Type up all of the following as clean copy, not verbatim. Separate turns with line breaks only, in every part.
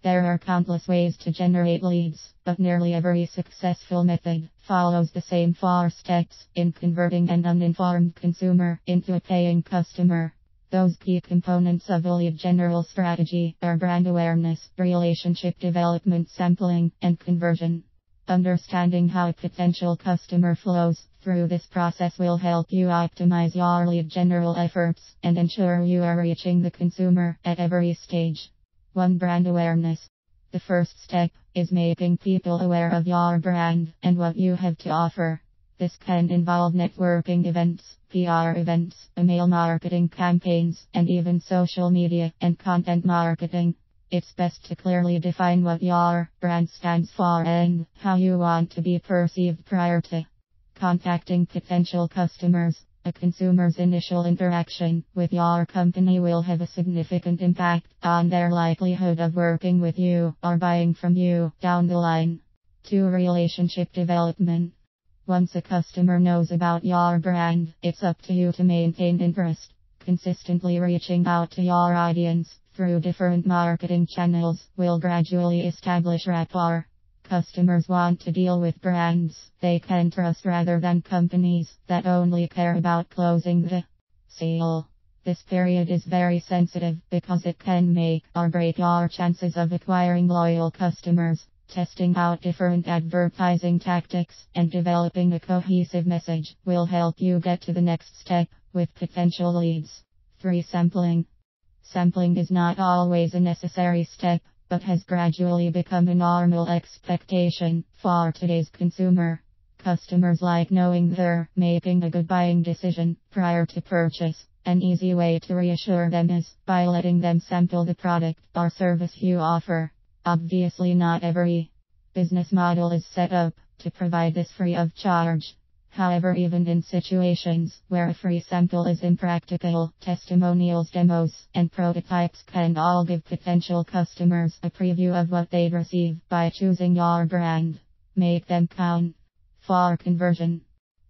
There are countless ways to generate leads, but nearly every successful method follows the same 4 steps in converting an uninformed consumer into a paying customer. Those key components of a lead general strategy are brand awareness, relationship development, sampling, and conversion. Understanding how a potential customer flows through this process will help you optimize your lead general efforts and ensure you are reaching the consumer at every stage. 1. Brand awareness. The first step is making people aware of your brand and what you have to offer. This can involve networking events, PR events, email marketing campaigns, and even social media and content marketing. It's best to clearly define what your brand stands for and how you want to be perceived prior to contacting potential customers. A consumer's initial interaction with your company will have a significant impact on their likelihood of working with you or buying from you down the line. 2. Relationship development. Once a customer knows about your brand, it's up to you to maintain interest. Consistently reaching out to your audience through different marketing channels will gradually establish rapport. Customers want to deal with brands they can trust rather than companies that only care about closing the sale. This period is very sensitive because it can make or break your chances of acquiring loyal customers. Testing out different advertising tactics and developing a cohesive message will help you get to the next step with potential leads. 3. Sampling. Sampling is not always a necessary step, but has gradually become a normal expectation for today's consumer. Customers like knowing they're making a good buying decision prior to purchase. An easy way to reassure them is by letting them sample the product or service you offer. Obviously, not every business model is set up to provide this free of charge. However, even in situations where a free sample is impractical, testimonials, demos, and prototypes can all give potential customers a preview of what they'd receive by choosing your brand. Make them count. 4. Conversion.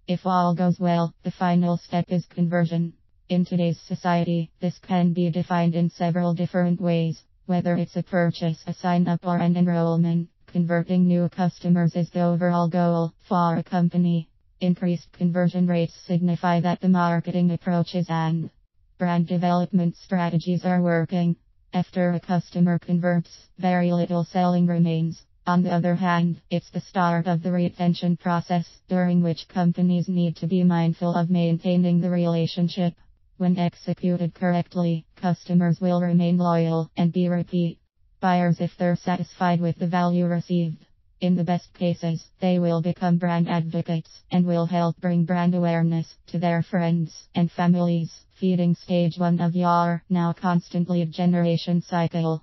If all goes well, the final step is conversion. In today's society, this can be defined in several different ways. Whether it's a purchase, a sign-up, or an enrollment, converting new customers is the overall goal for a company. Increased conversion rates signify that the marketing approaches and brand development strategies are working. After a customer converts, very little selling remains. On the other hand, it's the start of the retention process, during which companies need to be mindful of maintaining the relationship. When executed correctly, customers will remain loyal and be repeat buyers if they're satisfied with the value received. In the best cases, they will become brand advocates and will help bring brand awareness to their friends and families, feeding stage 1 of your now constant lead generation cycle.